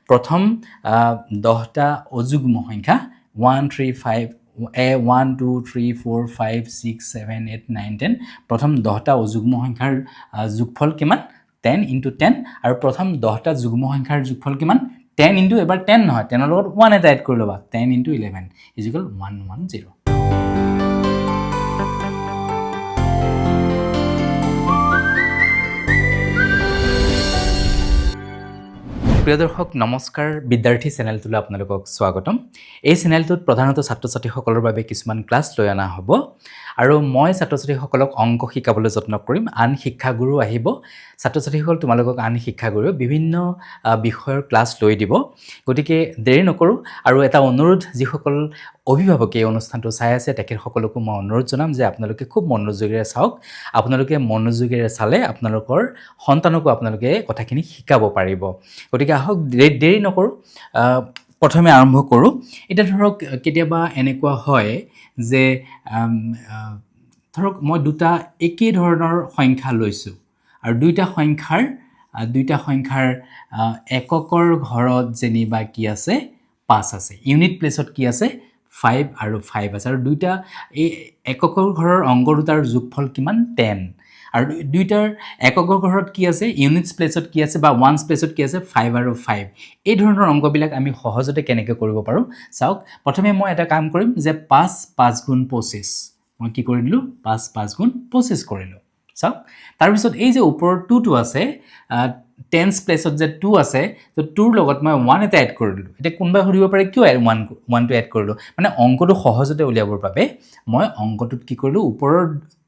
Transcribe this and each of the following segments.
প্ৰথম 10টা অযুগ্ম সংখ্যা 1 3 5 1 2 3 4 5 6 7 8 9 10 প্ৰথম 10টা অযুগ্ম সংখ্যাৰ যোগফল কিমান 10 * 10 আৰু প্ৰথম 10টা যুগ্ম সংখ্যাৰ যোগফল কিমান 10 * এবাৰ 10 নহয় 10 ৰ লগত 1 এটা এড কৰি লবা 10 * 11 = 110 প্ৰিয় দৰ্শক নমস্কাৰ বিদ্যাৰ্থী চেনেলটোলৈ আপোনালোকক স্বাগতম এই চেনেলটোত প্ৰধানত ছাত্ৰ-ছাত্ৰীসকলৰ বাবে কিছুমান ক্লাছ লৈ অনা হ'ব আৰু মই ছাত্ৰ-ছাত্ৰীসকলক অংক শিকাবলৈ যত্ন কৰিম আন শিক্ষাগুৰু আহিব ছাত্ৰ-ছাত্ৰীসকল তোমালোকক আন শিক্ষাগুৰু বিভিন্ন বিষয়ৰ ক্লাছ লৈ দিব গতিকে দেৰি নকৰো আৰু এটা অনুৰোধ যিসকল অভিভাৱকে এই অনুষ্ঠানটো চাই আছে তেখেতসকলকো মই অনুৰোধ জনাম যে আপোনালোকে খুব মনোযোগেৰে চাওক আপোনালোকে মনোযোগেৰে চালে আপোনালোকৰ সন্তানকো আপোনালোকে কথাখিনি শিকাব পাৰিব গতিকে আহক দেৰি নকৰো প্ৰথমে আৰম্ভ কৰোঁ এটা ধৰক কেতিয়াবা এনেকুৱা হয় যে ধৰক মই দুটা একেই ধৰণৰ সংখ্যা লৈছো আৰু দুইটা সংখ্যাৰ এককৰ ঘৰত যেনিবা কি আছে 5 আছে ইউনিট প্লেছত কি আছে 5 আৰু 5 আছে আৰু দুইটা এই এককৰ ঘৰৰ অংক দুটাৰ যোগফল কিমান 10 আৰু দুইটাৰ এককৰ ঘৰত কি আছে ইউনিটছ প্লেছত কি আছে বা ওৱানছ প্লেছত কি আছে 5 আৰু 5 এই ধৰণৰ অংকবিলাক আমি সহজতে কেনেকৈ কৰিব পাৰোঁ চাওক প্ৰথমে মই এটা কাম কৰিম যে 5 5 গুণ 25 মই কি কৰি দিলোঁ 5 5 গুণ 25 কৰিলোঁ চাওক তাৰপিছত এই যে ওপৰৰ 2টো আছে টেন্স প্লেছত যে 2 আছে তো 2ৰ লগত মই 1 এটা এড কৰি দিলোঁ এতিয়া কোনোবাই সুধিব পাৰে কিয় 1টো এড কৰিলোঁ মানে অংকটো সহজতে উলিয়াবৰ বাবে মই অংকটোত কি কৰিলোঁ ওপৰৰ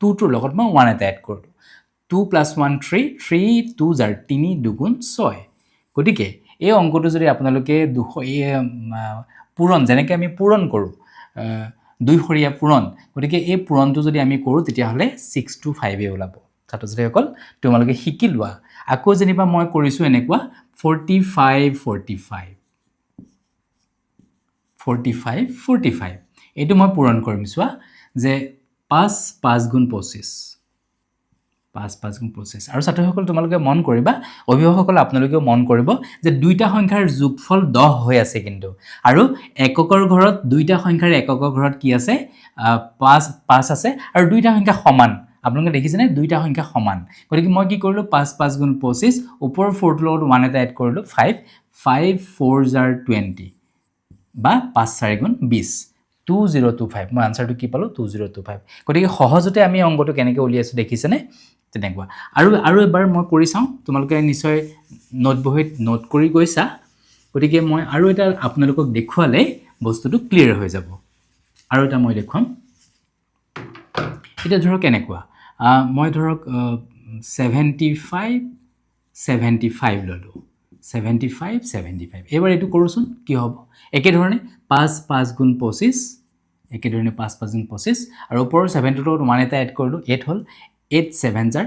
2টোৰ লগত মই 1 এটা এড কৰিলোঁ 2 + 1 3 3 2 * 3 2 6 গতিকে এই অংকটো যদি আপোনালোকে পূৰণ যেনেকৈ আমি পূৰণ কৰোঁ দুইশৰীয়া পূৰণ গতিকে এই পূৰণটো যদি আমি কৰোঁ তেতিয়াহ'লে 6 to 5 ওলাব ছাত্ৰ-ছাত্ৰীসকল তোমালোকে শিকি লোৱা আকৌ যেনিবা মই কৰিছোঁ এনেকুৱা 45 এইটো মই পূৰণ কৰিম চোৱা যে 5 5 গুণ 25 5 5 গুণ 25 আৰু ছাত্ৰসকল তোমালোকে মন কৰিবা অভিভাৱকসকল আপোনালোকেও মন কৰিব যে দুইটা সংখ্যাৰ যোগফল 10 হৈ আছে কিন্তু আৰু এককৰ ঘৰত দুইটা সংখ্যাৰ এককৰ ঘৰত কি আছে 5 আছে আৰু দুইটা সংখ্যা সমান আপোনালোকে দেখিছেনে দুইটা সংখ্যা সমান গতিকে মই কি কৰিলোঁ 5 5 গুণ 25 ওপৰৰ 4টোৰ লগত 1 এটা এড কৰিলোঁ 5 5 4 * 20 বা 5 4 গুণ 20 2025 মই আনসাৰটো কি পালোঁ 2025 গতিকে সহজতে আমি অংকটো কেনেকৈ উলিয়াইছোঁ দেখিছেনে তেনেকুৱা আৰু এবাৰ মই কৰি চাওঁ তোমালোকে নিশ্চয় নোট বহীত নোট কৰি গৈছা গতিকে মই আৰু এটা আপোনালোকক দেখুৱালে বস্তুটো ক্লিয়াৰ হৈ যাব আৰু এটা মই দেখুৱাম এটা ধৰক এনেকুৱা মই ধৰক 75 ললোঁ 75 এবাৰ এইটো কৰোঁচোন কি হ'ব একেধৰণে 5 5 গুণ 25 একেধৰণে 5 5 গুণ 25 আৰু ওপৰৰ 7টোৰ লগত 1 এটা এড কৰিলোঁ 8 হ'ল 8 7 *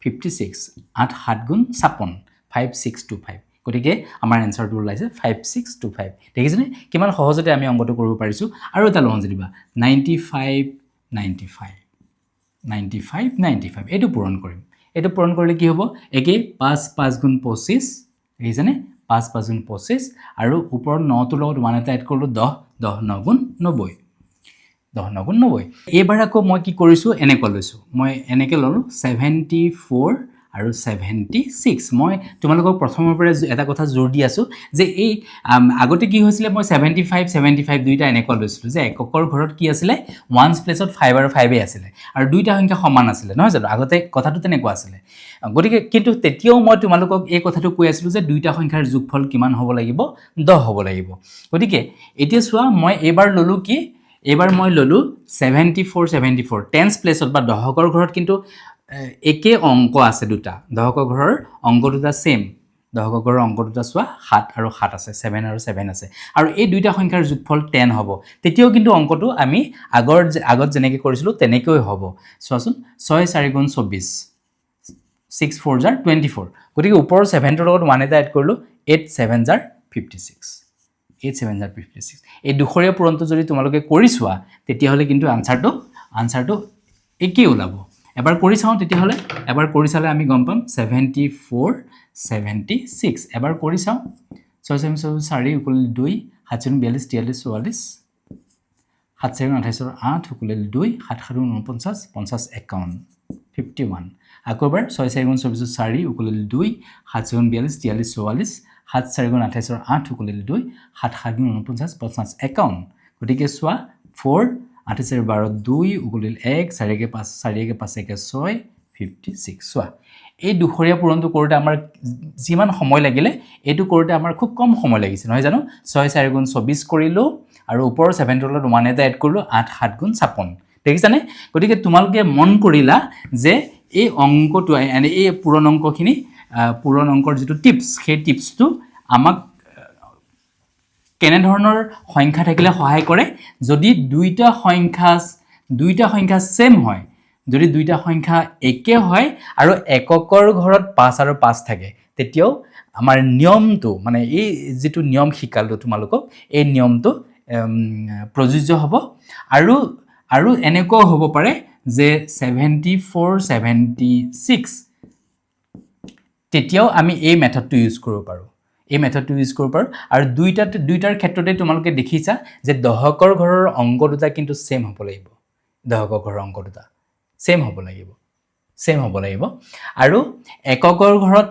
56 8 7 গুণ 56 5625 গতিকে আমাৰ এনসাৰটো ওলাইছে 5625 দেখিছেনে কিমান সহজতে আমি অংকটো কৰিব পাৰিছোঁ আৰু এটা লওঁ যেনিবা 95 এইটো পূৰণ কৰিম এইটো পূৰণ কৰিলে কি হ'ব একে 5 5 গুণ 25 দেখিছেনে 5 5 গুণ 25 আৰু ওপৰৰ 9টোৰ লগত 1 এটা এড কৰিলোঁ 10 10 9 গুণ 90 10 9 গুণ 90 এইবাৰ আকৌ মই কি কৰিছোঁ এনেকুৱা লৈছোঁ মই এনেকৈ ল'লোঁ 74 আৰু 76 মই তোমালোকক প্ৰথমৰ পৰা এটা কথা জোৰ দি আছোঁ যে এই আগতে কি হৈছিলে মই 75 দুইটা এনেকুৱা লৈছিলোঁ যে এককৰ ঘৰত কি আছিলে ওৱানছ প্লেছত 5 আৰু 5 আছিলে আৰু দুইটা সংখ্যা সমান আছিলে নহয় জানো আগতে কথাটো তেনেকুৱা আছিলে গতিকে কিন্তু তেতিয়াও মই তোমালোকক এই কথাটো কৈ আছিলোঁ যে দুইটা সংখ্যাৰ যোগফল কিমান হ'ব লাগিব 10 হ'ব লাগিব গতিকে এতিয়া চোৱা মই এইবাৰ ল'লোঁ কি এইবাৰ মই ল'লোঁ 74 টেন্স প্লেছত বা দশকৰ ঘৰত কিন্তু একে অংক আছে দুটা দশকৰ ঘৰৰ অংক দুটা সেম দশকৰ ঘৰৰ অংক দুটা চোৱা 7 আৰু 7 আছে 7 আৰু 7 আছে আৰু এই দুইটা সংখ্যাৰ যোগফল 10 হ'ব তেতিয়াও কিন্তু অংকটো আমি আগত যেনেকৈ কৰিছিলোঁ তেনেকৈ হ'ব চোৱাচোন 6 4 গুণ 24 6 4 * 24 গতিকে ওপৰৰ 7টোৰ লগত 1 এটা এড কৰিলোঁ 8 7 * 56 8 7 * 56 এই দুখৰীয়া পূৰণটো যদি তোমালোকে কৰি চোৱা তেতিয়াহ'লে কিন্তু আনসাৰটো একেই ওলাব এবাৰ কৰি চাওঁ তেতিয়াহ'লে এবাৰ কৰি চালে আমি গম পাম 74 76 এবাৰ কৰি চাওঁ 6 4 4 ইকুৱেল 2 7 42 43 44 7 4 28 8 ইকুৱেল 2 7 7 49 50 51 51 আকৌ এবাৰ 6 4 24 4 ইকুৱেল 2 7 4 42 43 44 7 4 28 8 ইকুৱেল 2 7 7 49 50 51 গতিকে চোৱা 4 8 4 12 2 ইকুৱেল 1 4 5 4 5 1 6 56 চোৱা এই দুখৰীয়া পূৰণটো কৰোঁতে আমাৰ যিমান সময় লাগিলে এইটো কৰোঁতে আমাৰ খুব কম সময় লাগিছে নহয় জানো 6 4 24 কৰিলো আৰু ওপৰৰ 7 তলত 1 এটা এড কৰিলো 8 7 56 দেখিছানে গতিকে তোমালোকে মন কৰিলা যে এই অংকটো এই পূৰণ অংকখিনি পূৰণ অংকৰ যেটো টিপস সেই টিপসটো আমাক কেনে ধৰণৰ সংখ্যা থাকিলে সহায় কৰে যদি দুইটা সংখ্যা সেম হয় যদি দুইটা সংখ্যা একে হয় আৰু এককৰ ঘৰত 5 আৰু 5 থাকে তেতিয়াও আমাৰ নিয়মটো মানে এই যেটো নিয়ম শিকালো তোমালোকক এই নিয়মটো প্ৰযোজ্য হ'ব আৰু এনেকৈ হ'ব পাৰে যে 74 76 তেতিয়াও আমি এই মেথডটো ইউজ কৰিব পাৰো এই মেথডটো ইউজ কৰিব পাৰো আৰু দুইটাৰ ক্ষেত্ৰতে তোমালোকে দেখিছা যে দহকৰ ঘৰৰ অংক দুটা কিন্তু সেম হ'ব লাগিব দহকৰ ঘৰৰ অংক দুটা সেম হ'ব লাগিব আৰু এককৰ ঘৰত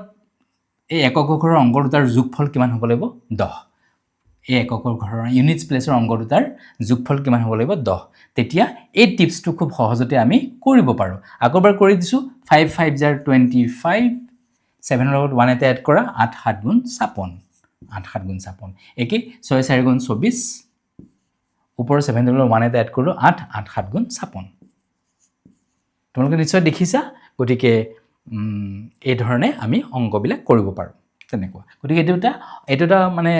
এই এককৰ ঘৰৰ অংক দুটাৰ যোগফল কিমান হ'ব লাগিব 10 এই এককৰ ঘৰৰ ইউনিটস প্লেসৰ অংক দুটাৰ যোগফল কিমান হ'ব লাগিব 10 তেতিয়া এই টিপসটো খুব সহজতে আমি কৰিব পাৰো আকৌবাৰ কৰি দিছো 5 5 * 25 7 লগত 1 এটা এড কৰা 8 7 * 56 8 7 * 56 একে 6 4 * 24 ওপৰ 7 লগত 1 এটা এড কৰিলো 8 8 7 * 56 তোমালোকে নিশ্চয় দেখিছা গতিকে এই ধৰণে আমি অংকবিলাক কৰিব পাৰো তেনেকুৱা গতিকে এইটোটা মানে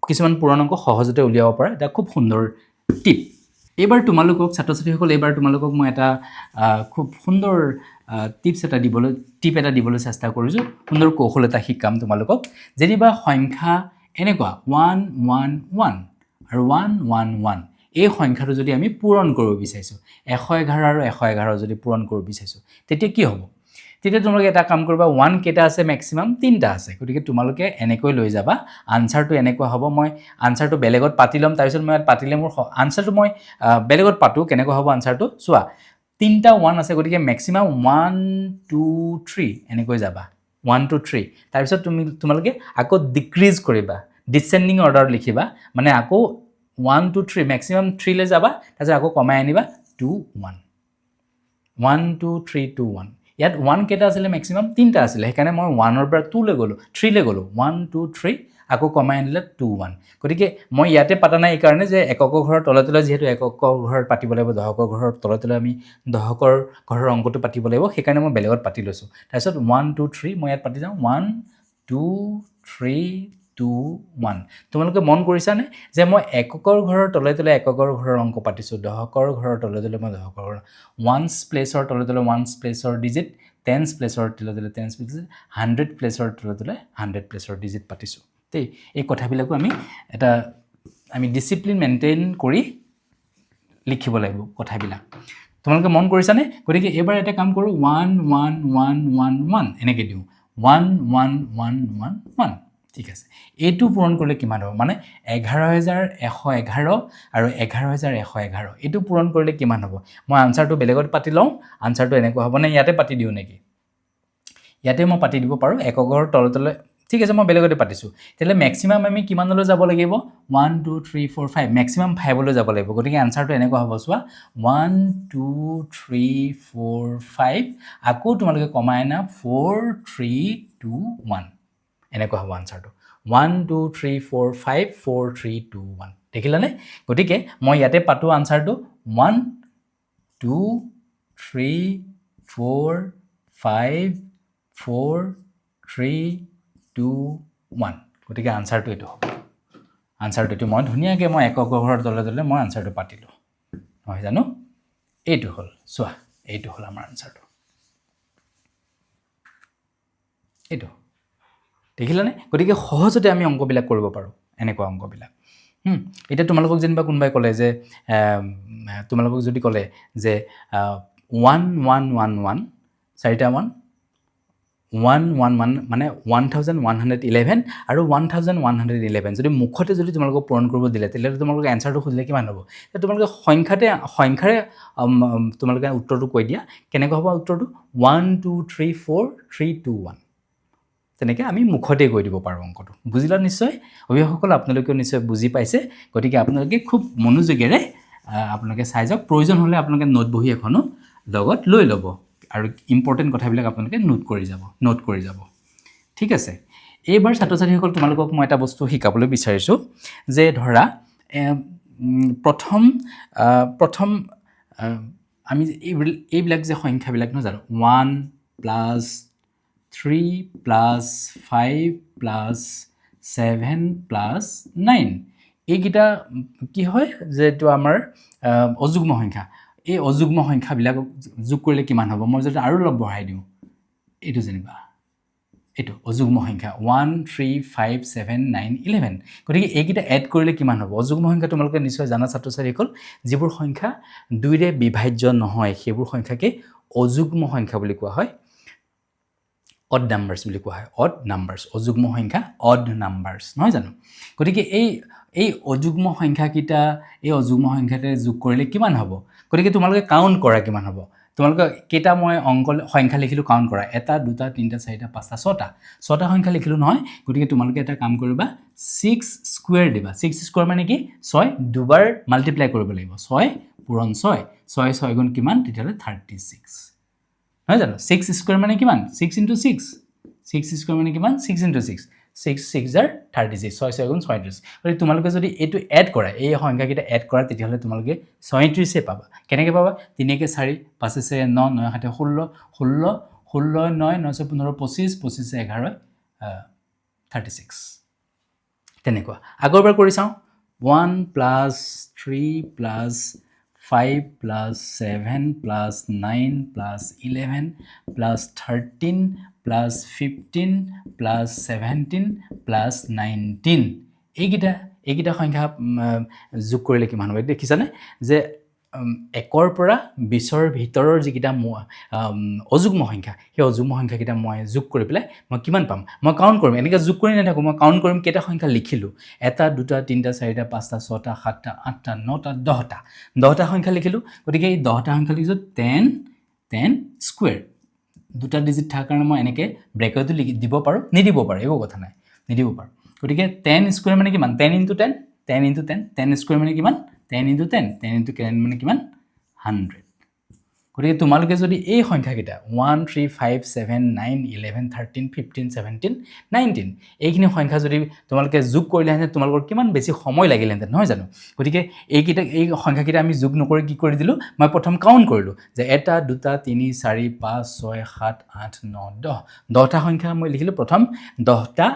কিছুমান পূৰণ অংক সহজতে উলিয়াব পৰা এটা খুব সুন্দৰ টিপ এবাৰ তোমালোকক ছাত্ৰ-ছাত্ৰীসকল এবাৰ তোমালোকক মই এটা খুব সুন্দৰ টিপ এটা দিবলৈ চেষ্টা কৰিছো সুন্দৰ কৌশল এটা শিকাম তোমালোকক যেনিবা সংখ্যা এনেকুৱা 1 1 1 আৰু 1 1 1 এই সংখ্যাটো যদি আমি পূৰণ কৰিব বিচাৰিছো 111 আৰু 111 যদি পূৰণ কৰিব বিচাৰিছো তেতিয়া কি হ'ব তেতিয়া তোমালোকে এটা কাম কৰিবা 1 কেটা আছে ম্যাক্সিমাম 3টা আছে গতিকে তোমালোকে এনেকৈ লৈ যাবা আনসাৰটো এনেকুৱা হ'ব মই আনসাৰটো বেলেগত পাতি লম তাৰ পিছত মই পাতিলে মোৰ আনসাৰটো মই বেলেগত পাতো কেনেকুৱা হ'ব আনসাৰটো চোৱা 3টা 1 আছে গতিকে ম্যাক্সিমাম 1 2 3 এনেকৈ যাবা 1 2 3 তাৰ পিছত তোমালোকে আকৌ ডিক্ৰিজ কৰিবা ডিসেন্ডিং অৰ্ডাৰ লিখিবা মানে আকৌ 1 2 3 ম্যাক্সিমাম 3 লে যাবা তাৰপিছত আকৌ কমাই আনিবা 2 1 1 2 3 2 1 ইয়াত 1 কেটা আছিল ম্যাক্সিমাম 3টা আছিল সেইকাৰণে মই 1 ৰ পৰা 2 লে গলো 3 লে গলো 1 2 3 আকৌ কমাই আনিলে 2 1 গতিকে মই ইয়াতে পাতা নাই এই কাৰণে যে এককৰ ঘৰৰ তলে তলে যেহেতু এককৰ ঘৰৰ পাতিব লাগিব দহকৰ ঘৰৰ তলে তলে আমি দহকৰ ঘৰৰ অংকটো পাতিব লাগিব সেইকাৰণে মই বেলেগত পাতি লৈছো তাৰপিছত 1 2 3 মই ইয়াত পাতি যাম 1 2 3 2 1 তোমালোকে মন কৰিছানে যে মই এককৰ ঘৰৰ তলে তলে এককৰ ঘৰৰ অংক পাতিছো দহকৰ ঘৰৰ তলে তলে মই দহকৰ ঘৰৰ 1's প্লেসৰ তলে তলে 1's প্লেসৰ ডিজিট 10's প্লেসৰ তলে তলে 10's প্লেস 100 প্লেসৰ তলে তলে 100 প্লেসৰ ডিজিট পাতিছো তে এই কথাবিলাকো আমি ডিসিপ্লিন মেইনটেইন কৰি লিখিব লাগিব কথাবিলাক তোমালোকে মন কৰিছানে গতিকে এবাৰ এটা কাম কৰো 1 1 1 1 1 এনেকৈ দিও 1 1 1 1 1 ঠিক আছে এইটো পূৰণ কৰিলে কিমান হ'ব মানে 11111 আৰু 11111 এইটো পূৰণ কৰিলে কিমান হ'ব মই আনসাৰটো বেলেগত পাতি লওঁ আনসাৰটো এনেকুৱা হ'ব নে ইয়াতে পাতি দিও নেকি ইয়াতে মই পাতি দিব পাৰো এককৰ তলে তলে ঠিক আছে মই বেলেগতে পাতিছো তেলে ম্যাক্সিমাম আমি কিমানলৈ যাব লাগিব 1 2 3 4 5 ম্যাক্সিমাম 5 লৈ যাব লাগিব গতিকে আনসাৰটো এনেকুৱা হ'ব চোৱা 1 2 3 4 5 আকৌ তোমালোকে কমাই না 4 3 2 1 এনেকুৱা হ'ব আনসাৰটো 1 2 3 4 5 4 3 2 1 দেখিলানে গতিকে মই ইয়াতে পাতো আনসাৰটো 1 2 3 4 5 4 3 2 1 গতিকে আনসাৰটো এটো হ'ব আনসাৰটো এটো মই ধুনিয়াকে মই এককৰ ঘৰৰ তলে তলে মই আনসাৰটো পাতিলো নহয় জানো এটো হ'ল চোৱা এটো হ'ল আমাৰ আনসাৰটো এটো দেখিলানে গতিকে সহজতে আমি অংকবিলাক কৰিব পাৰো এনেকুৱা অংকবিলাক এটা তোমালোকক যেনিবা কোনবাই ক'লে যে তোমালোকক যদি ক'লে যে 1 1 1 1 চাৰিটা 1 111 মানে 1111 আৰু 1111 যদি মুখতে যদি তোমালোকক পূৰণ কৰিব দিলে তেতিয়াহ'লে তোমালোকে এনচাৰটো খুজিলে কিমান হ'ব তেতিয়া তোমালোকে সংখ্যাৰে তোমালোকে উত্তৰটো কৈ দিয়া কেনেকৈ হ'ব উত্তৰটো 1 2 3 4 3 2 1 তেনেকৈ আমি মুখতে কৈ দিব পাৰোঁ অংকটো বুজিলা নিশ্চয় অভিভাৱকসকল আপোনালোকেও নিশ্চয় বুজি পাইছে গতিকে আপোনালোকে খুব মনোযোগেৰে আপোনালোকে চাই যাওক প্ৰয়োজন হ'লে আপোনালোকে নোট বহি এখনো লগত লৈ ল'ব আৰু ইম্পৰ্টেণ্ট কথাবিলাক আপোনালোকে নোট কৰি যাব ঠিক আছে এইবাৰ ছাত্ৰ ছাত্ৰীসকল তোমালোকক মই এটা বস্তু শিকাবলৈ বিচাৰিছোঁ যে ধৰা প্ৰথম আমি এইবিলাক যে সংখ্যাবিলাক নহয় জানো 1 প্লাছ 3 প্লাছ 5 প্লাছ 7 প্লাছ 9 এইকেইটা কি হয় যে এইটো আমাৰ অযুগ্ম সংখ্যা এই অযুগ্ম সংখ্যাবিলাকক যোগ কৰিলে কিমান হ'ব মই যদি আৰু অলপ বঢ়াই দিওঁ এইটো যেনিবা এইটো অযুগ্ম সংখ্যা 1 3 5 7 9 11 গতিকে এইকেইটা এড কৰিলে কিমান হ'ব অযুগ্ম সংখ্যা তোমালোকে নিশ্চয় জানা ছাত্ৰ ছাত্ৰীসকল যিবোৰ সংখ্যা 2ৰে বিভাজ্য নহয় সেইবোৰ সংখ্যাকে অযুগ্ম সংখ্যা বুলি কোৱা হয় অড নাম্বাৰছ বুলি কোৱা হয় অড নাম্বাৰছ অযুগ্ম সংখ্যা অড নাম্বাৰছ নহয় জানো গতিকে এই অযুগ্ম সংখ্যাকেইটা এই অযুগ্ম সংখ্যাতে যোগ কৰিলে কিমান হ'ব গতিকে তোমালোকে কাউণ্ট কৰা কিমান হ'ব তোমালোকে কেইটা মই সংখ্যা লিখিলোঁ কাউণ্ট কৰা 1 2 3 4 5 6টা সংখ্যা লিখিলোঁ নহয় গতিকে তোমালোকে এটা কাম কৰিবা 6 স্কুৱেৰ দিবা 6 স্কুৱেৰ মানে কি 6 দুবাৰ মাল্টিপ্লাই কৰিব লাগিব 6 পূৰণ 6 6 গুণ কিমান তেতিয়াহ'লে 36 নহয় জানো 6 স্কুৱেৰ মানে কিমান 6 × 6 6 স্কুৱেৰ মানে কিমান 6 × 6 6 6 জাৰ 36 6 গুণ 36 গতিকে তোমালোকে যদি এইটো এড কৰা এই সংখ্যাকেইটা এড কৰা তেতিয়াহ'লে তোমালোকে 36 পাবা কেনেকৈ পাবা 3 × 4 5 × 4 9 9 7 16 16 16 9 9 15 25 25 11 36 তেনেকুৱা আগৰবাৰ কৰি চাওঁ 1 plus 3 plus 5 plus 7 plus 9 plus 11 plus 13 plus 15 plus 17 plus 19 এইকেইটা সংখ্যা যোগ কৰিলে কিমান হ'ব দেখিছানে যে 1ৰ পৰা 20ৰ ভিতৰৰ যিকেইটা অযুগ্ম সংখ্যা সেই অযুগ্ম সংখ্যাকেইটা মই যোগ কৰি পেলাই মই কিমান পাম মই কাউণ্ট কৰিম এনেকৈ যোগ কৰি নাথাকোঁ মই কাউণ্ট কৰিম কেইটা সংখ্যা লিখিলোঁ 1 2 3 4 5 6 7 8 9 10টা সংখ্যা লিখিলোঁ গতিকে এই 10টা সংখ্যা লিখিছোঁ 10 স্কুৱেৰ 2টা ডিজিট থকাৰ কাৰণে মই এনেকৈ ব্ৰেকেটটো দিব পাৰোঁ নিদিব পাৰোঁ একো কথা নাই নিদিব পাৰোঁ গতিকে 10 স্কুৱেৰ মানে কিমান 10 × 10 10 × 10 10 স্কুৱেৰ মানে কিমান 10 × 10 10 × 10 মানে কিমান 100 গতিকে তোমালোকে যদি এই সংখ্যাকেইটা 1 3 5 7 9 11 13 15 17 19 এইখিনি সংখ্যা যদি তোমালোকে যোগ কৰিলেহেঁতেন তোমালোকৰ কিমান বেছি সময় লাগিলেহেঁতেন নহয় জানো গতিকে এই সংখ্যাকেইটা আমি যোগ নকৰি কি কৰি দিলোঁ মই প্ৰথম কাউণ্ট কৰিলোঁ যে 1 2 3 4 5 6 7 8 9 10টা সংখ্যা মই লিখিলোঁ প্ৰথম 10টা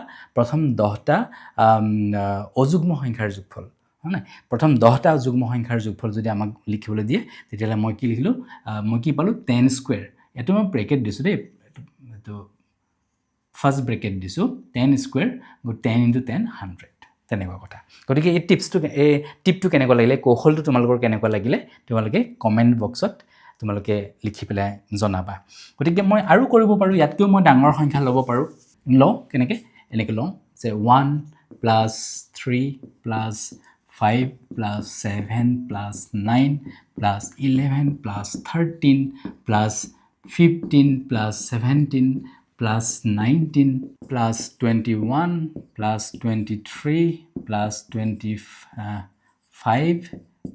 অযুগ্ম সংখ্যাৰ যোগফল হয় নাই প্ৰথম 10টা যুগ্ম সংখ্যাৰ যোগফল যদি আমাক লিখিবলৈ দিয়ে তেতিয়াহ'লে মই কি লিখিলোঁ মই কি পালোঁ 10 স্কুৱেৰ এইটো মই ব্ৰেকেট দিছোঁ দেই এইটো ফাৰ্ষ্ট ব্ৰেকেট দিছোঁ 10 স্কুৱেৰ 10 × 10 100 তেনেকুৱা কথা গতিকে এই টিপটো কেনেকুৱা লাগিলে কৌশলটো তোমালোকৰ কেনেকুৱা লাগিলে তোমালোকে কমেণ্ট বক্সত তোমালোকে লিখি পেলাই জনাবা গতিকে মই আৰু কৰিব পাৰোঁ ইয়াতকৈও মই ডাঙৰ সংখ্যা ল'ব পাৰোঁ কেনেকৈ এনেকৈ লওঁ যে 1 plus 3 plus 5 plus 7 plus 9 plus 11 plus 13 plus 15 plus 17 plus 19 plus 21 plus 23 plus 25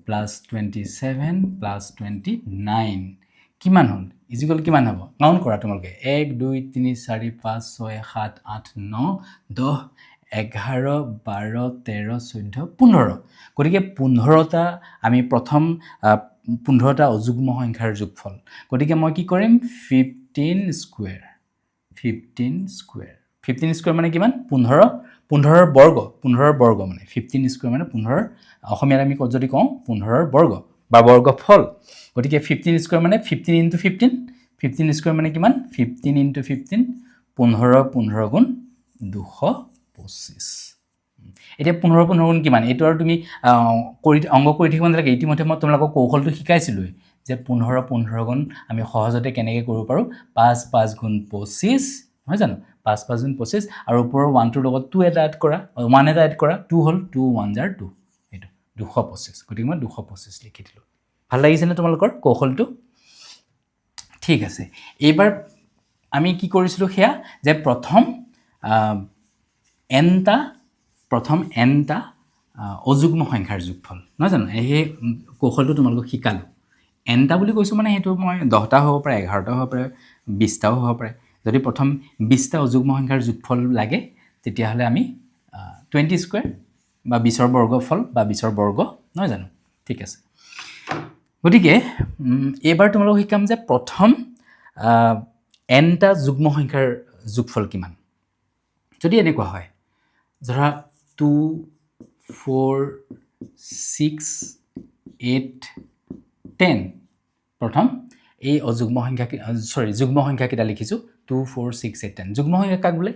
plus 27 plus 29 কিমান হ'ল ইজিকল কিমান হ'ব কাউণ্ট কৰা তোমালোকে 1 2 3 4 5 6 7 8 9 10 11 12 13 14 15 গতিকে 15টা আমি প্ৰথম 15টা অযুগ্ম সংখ্যাৰ যোগফল গতিকে মই কি কৰিম 15 স্কুৱেৰ 15 স্কুৱেৰ মানে কিমান 15ৰ বৰ্গ মানে 15 স্কুৱেৰ মানে 15 অসমীয়াত আমি যদি কওঁ 15ৰ বৰ্গ বা বৰ্গফল গতিকে 15 স্কুৱেৰ মানে 15 × 15 স্কুৱেৰ মানে কিমান 15 × 15 15 গুণ 225 এতিয়া 15 গুণ কিমান এইটো আৰু তুমি অংক কৰি থাকিব নালাগে ইতিমধ্যে মই তোমালোকক কৌশলটো শিকাইছিলোঁৱেই যে 15 গুণ আমি সহজতে কেনেকৈ কৰিব পাৰোঁ 5 5 গুণ 25 নহয় জানো 5 5 গুণ 25 আৰু ওপৰৰ 1 টোৰ লগত 2 এটা এড কৰা 1 এটা এড কৰা 2 হ'ল 2 1 জাৰ 2 এইটো 225 গতিকে মই 225 লিখি দিলোঁ ভাল লাগিছে নে তোমালোকৰ কৌশলটো ঠিক আছে এইবাৰ আমি কি কৰিছিলোঁ সেয়া যে প্ৰথম এনটা অযুগ্ম সংখ্যাৰ যোগফল নহয় জানো এই কৌশলটো তোমালোকক শিকালোঁ এনটা বুলি কৈছোঁ মানে সেইটো মই 10টা হ'ব পাৰে 11টা হ'ব পাৰে 20টাও হ'ব পাৰে যদি প্ৰথম 20টা অযুগ্ম সংখ্যাৰ যোগফল লাগে তেতিয়াহ'লে আমি 20 স্কোৱাৰ বা 20ৰ বৰ্গফল বা 20ৰ বৰ্গ নহয় জানো ঠিক আছে গতিকে এইবাৰ তোমালোকক শিকাম যে প্ৰথম এনটা যুগ্ম সংখ্যাৰ যোগফল কিমান যদি এনেকুৱা হয় ধৰা 2 4 6 8 10 প্ৰথম এই অযুগ্ম সংখ্যা যুগ্ম সংখ্যা কেইটা লিখিছোঁ 2 4 6 8 10 যুগ্ম সংখ্যা কাক বোলে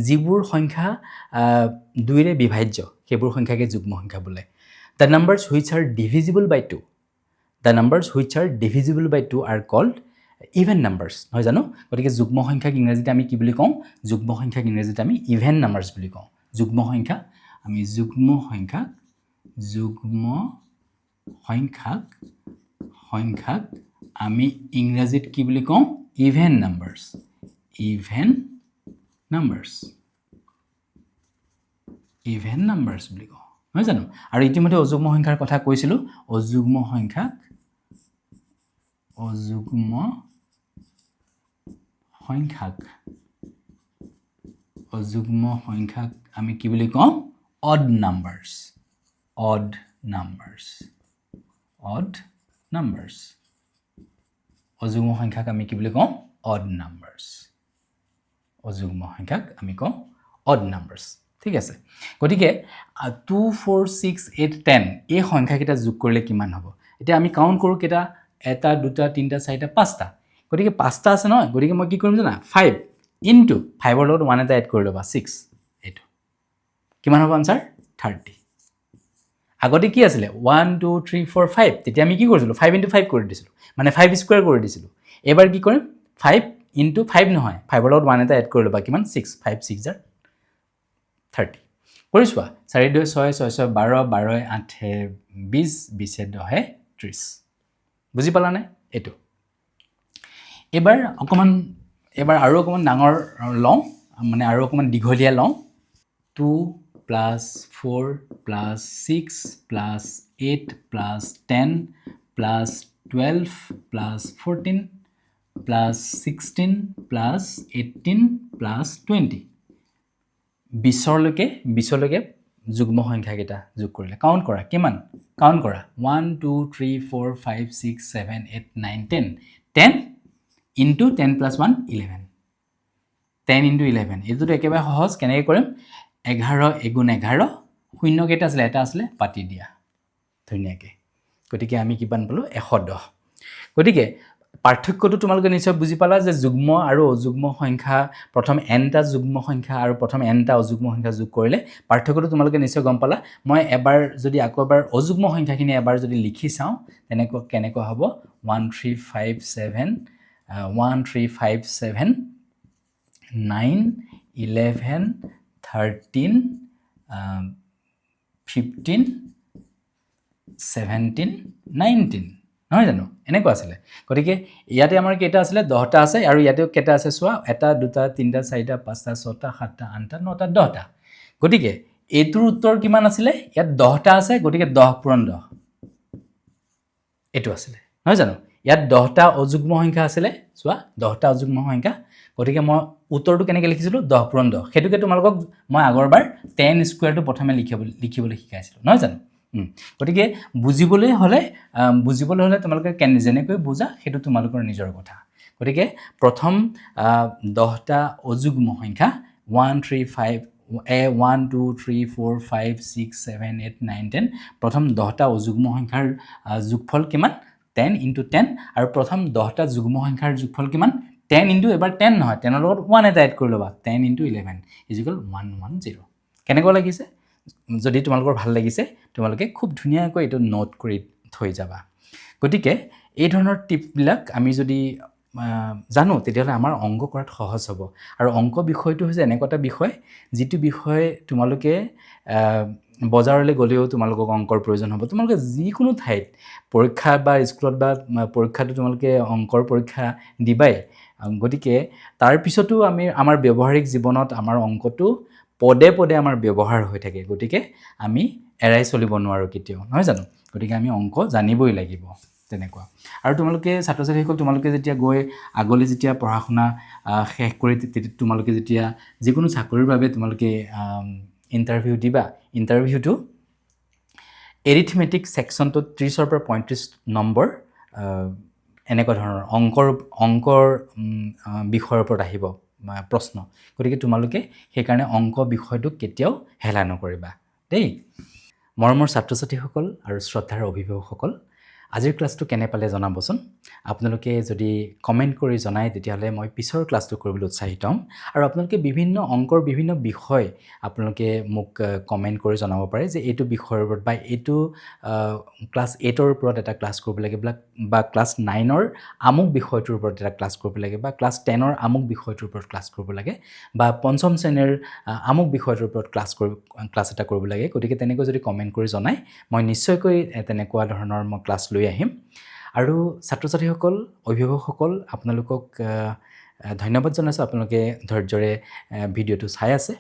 যিবোৰ সংখ্যা 2ৰে বিভাজ্য সেইবোৰ সংখ্যাকে যুগ্ম সংখ্যা বোলে the numbers which are divisible by 2 the numbers which are divisible by 2 are called even numbers নহয় জানো গতিকে যুগ্ম সংখ্যাক ইংৰাজীতে আমি কি বুলি কওঁ যুগ্ম সংখ্যাক ইংৰাজীতে আমি even numbers বুলি কওঁ যুগ্ম সংখ্যাক আমি ইংৰাজীত কি বুলি কওঁ even numbers বুলি কওঁ নহয় জানো আৰু ইতিমধ্যে অযুগ্ম সংখ্যাৰ কথা কৈছিলোঁ অযুগ্ম সংখ্যাক আমি কি বুলি কওঁ odd numbers অযুগ্ম সংখ্যাক আমি কি বুলি কওঁ odd numbers ঠিক আছে গতিকে 2 4 6 8 10 এই সংখ্যাকেইটা যোগ কৰিলে কিমান হ'ব এতিয়া আমি কাউন্ট কৰোঁ কেইটা এটা দুটা তিনিটা চাৰিটা পাঁচটা গতিকে পাঁচটা আছে নহয় গতিকে মই কি কৰিম জানা 5 ইনটু 5ৰ লগত 1 এটা এড কৰি ল'বা 6 এইটো কিমান হ'ব আনসাৰ 30 আগতে কি আছিলে 1 2 3 4 5 তেতিয়া আমি কি কৰিছিলোঁ 5 ইনটু 5 কৰি দিছিলোঁ মানে 5 স্কয়াৰ কৰি দিছিলোঁ এবাৰ কি কৰিম 5 ইনটু 5 নহয় 5ৰ লগত 1 এটা এড কৰি ল'বা কিমান 6 5 6 জাৰ 30 কৰি চোৱা 4 2 6 6 6 12 12 8 20 20 10 30 বুজি পালানে এইটো এবাৰ আৰু অকমান ডাঙৰ লওঁ মানে আৰু অকমান দীঘলীয়া লওঁ 2 plus 4 plus 6 plus 8 plus 10 plus 12 plus 14 plus 16 plus 18 plus 20 20লৈকে যুগ্ম সংখ্যাকেইটা যোগ কৰিলে কাউন্ট কৰা কিমান কাউন্ট কৰা 1 2 3 4 5 6 7 8 9 10 10 into 10 plus 1 11 10 into 11 এইটোতো একেবাৰে সহজ কেনেকৈ কৰিম 11 এগুণ 11 শূন্য কেইটা আছিলে এটা আছিলে পাতি দিয়া ধুনীয়াকৈ গতিকে আমি কিমান পালোঁ 110 গতিকে পাৰ্থক্যটো তোমালোকে নিশ্চয় বুজি পালা যে যুগ্ম আৰু অযুগ্ম সংখ্যা প্ৰথম এনটা যুগ্ম সংখ্যা আৰু প্ৰথম এনটা অযুগ্ম সংখ্যা যোগ কৰিলে পাৰ্থক্যটো তোমালোকে নিশ্চয় গম পালা মই এবাৰ যদি আকৌ এবাৰ অযুগ্ম সংখ্যাখিনি এবাৰ যদি লিখি চাওঁ কেনেকুৱা হ'ব 1357 9 11 13 15 17 19 নহয় জানো এনেকুৱা আছিলে গতিকে ইয়াতে আমাৰ কেইটা আছিলে 10টা আছে আৰু ইয়াতেও কেইটা আছে চোৱা এটা দুটা তিনিটা চাৰিটা পাঁচটা ছটা সাতটা আঠটা নটা 10টা গতিকে এইটোৰ উত্তৰ কিমান আছিলে ইয়াত 10টা আছে গতিকে 10 পূৰণ 10 এইটো আছিলে নহয় জানো ইয়াত 10টা অযুগ্ম সংখ্যা আছিলে চোৱা 10টা অযুগ্ম সংখ্যা গতিকে মই উত্তৰটো কেনেকৈ লিখিছিলোঁ 10 পূৰণ 10 সেইটোকে তোমালোকক মই আগৰবাৰ 10 স্কয়াৰটো প্ৰথমে লিখিবলৈ শিকাইছিলোঁ নহয় জানো গতিকে বুজিবলৈ হ'লে তোমালোকে যেনেকৈ বুজা সেইটো তোমালোকৰ নিজৰ কথা গতিকে প্ৰথম 10টা অযুগ্ম সংখ্যা 1 2 3 4 5 6 7 8 9 10 প্ৰথম 10টা অযুগ্ম সংখ্যাৰ যোগফল কিমান 10 into 10 আৰু প্ৰথম 10টা যুগ্ম সংখ্যাৰ যোগফল কিমান 10 into এবাৰ 10 নহয় 10ৰ লগত 1 এটা এড কৰি ল'বা 10 into 11 110 কেনেকুৱা লাগিছে যদি তোমালোকৰ ভাল লাগিছে তোমালোকে খুব ধুনীয়াকৈ এইটো নোট কৰি থৈ যাবা গতিকে এই ধৰণৰ টিপবিলাক আমি যদি জানো তেতিয়াহ'লে আমাৰ অংক কৰাত সহজ হ'ব আৰু অংক বিষয়টো হৈছে এনেকুৱা এটা বিষয় যিটো বিষয় তোমালোকে বজাৰলৈ গ'লেও তোমালোকক অংকৰ প্ৰয়োজন হ'ব তোমালোকে যিকোনো ঠাইত পৰীক্ষা বা স্কুলত বা পৰীক্ষাটো তোমালোকে অংকৰ পৰীক্ষা দিবাই গতিকে তাৰপিছতো আমাৰ ব্যৱহাৰিক জীৱনত আমাৰ অংকটো পদে পদে আমাৰ ব্যৱহাৰ হৈ থাকে গতিকে আমি এৰাই চলিব নোৱাৰোঁ কেতিয়াও নহয় জানো গতিকে আমি অংক জানিবই লাগিব তেনেকুৱা আৰু তোমালোকে ছাত্ৰ ছাত্ৰীসকল তোমালোকে যেতিয়া গৈ আগলৈ যেতিয়া পঢ়া শুনা শেষ কৰি তোমালোকে যেতিয়া যিকোনো চাকৰিৰ বাবে তোমালোকে ইণ্টাৰভিউ দিবা ইণ্টাৰভিউটো এৰিথমেটিক ছেকশ্যনটোত 30ৰ পৰা 35 নম্বৰ এনেকুৱা ধৰণৰ অংকৰ বিষয়ৰ ওপৰত আহিব প্ৰশ্ন গতিকে তোমালোকে সেইকাৰণে অংক বিষয়টোক কেতিয়াও হেলা নকৰিবা দেই মৰমৰ ছাত্ৰ ছাত্ৰীসকল আৰু শ্ৰদ্ধাৰ অভিভাৱকসকল আজিৰ ক্লাছটো কেনে পালে জনাবচোন আপোনালোকে যদি কমেণ্ট কৰি জনায় তেতিয়াহ'লে মই পিছৰ ক্লাছটো কৰিবলৈ উৎসাহিত হ'ম আৰু আপোনালোকে বিভিন্ন অংকৰ বিভিন্ন বিষয় আপোনালোকে মোক কমেণ্ট কৰি জনাব পাৰে যে এইটো বিষয়ৰ ওপৰত বা এইটো ক্লাছ 8ৰ ওপৰত এটা ক্লাছ কৰিব লাগে বা ক্লাছ 9ৰ আমুক বিষয়টোৰ ওপৰত এটা ক্লাছ কৰিব লাগে বা ক্লাছ 10ৰ আমুক বিষয়টোৰ ওপৰত ক্লাছ কৰিব লাগে বা পঞ্চম শ্ৰেণীৰ আমুক বিষয়টোৰ ওপৰত ক্লাছ এটা কৰিব লাগে গতিকে তেনেকৈ যদি কমেণ্ট কৰি জনায় মই নিশ্চয়কৈ তেনেকুৱা ধৰণৰ মই ক্লাছ লৈ আহিম আৰু ছাত্ৰ ছাত্ৰীসকল অভিভাৱকসকল আপোনালোকক ধন্যবাদ জনাইছোঁ আপোনালোকে ধৈৰ্যৰে ভিডিঅ'টো চাই আছে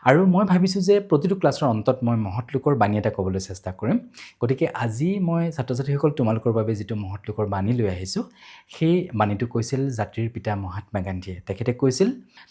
আৰু মই ভাবিছোঁ যে প্ৰতিটো ক্লাছৰ অন্তত মই মহৎ লোকৰ বাণী এটা ক'বলৈ চেষ্টা কৰিম গতিকে আজি মই ছাত্ৰ ছাত্ৰীসকল তোমালোকৰ বাবে যিটো মহৎ লোকৰ বাণী লৈ আহিছোঁ সেই বাণীটো কৈছিল জাতিৰ পিতা মহাত্মা গান্ধীয়ে তেখেতে কৈছিল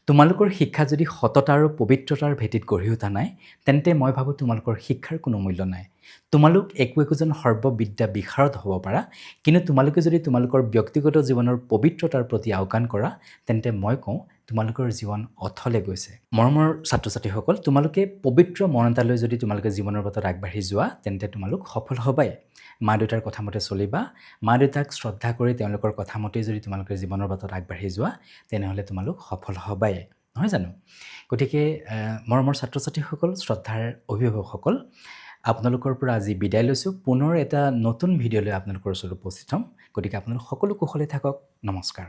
তোমালোকৰ শিক্ষা যদি সততা আৰু পবিত্ৰতাৰ ভেটিত গঢ়ি উঠা নাই তেন্তে মই ভাবোঁ তোমালোকৰ শিক্ষাৰ কোনো মূল্য নাই তোমালোক একোজন সৰ্ববিদ্যা বিশাৰদ হ'ব পাৰা কিন্তু তোমালোকে যদি তোমালোকৰ ব্যক্তিগত জীৱনৰ পবিত্ৰতাৰ প্ৰতি আওকাণ কৰা তেন্তে মই কওঁ তোমালোকৰ জীৱন অথলে গৈছে মৰমৰ ছাত্ৰ ছাত্ৰীসকল তোমালোকে পবিত্ৰ মন এটা লৈ যদি তোমালোকে জীৱনৰ পথত আগবাঢ়ি যোৱা তেন্তে তোমালোক সফল হ'বাই মা দেউতাৰ কথামতে চলিবা মা দেউতাক শ্ৰদ্ধা কৰি তেওঁলোকৰ কথামতে যদি তোমালোকে জীৱনৰ পথত আগবাঢ়ি যোৱা তেনেহ'লে তোমালোক সফল হ'বাই নহয় জানো গতিকে মৰমৰ ছাত্ৰ ছাত্ৰীসকল শ্ৰদ্ধাৰ অভিভাৱকসকল আপোনালোকৰ পৰা আজি বিদায় লৈছোঁ পুনৰ এটা নতুন ভিডিঅ' লৈ আপোনালোকৰ ওচৰত উপস্থিত হ'ম গতিকে আপোনালোক সকলো কুশলে থাকক নমস্কাৰ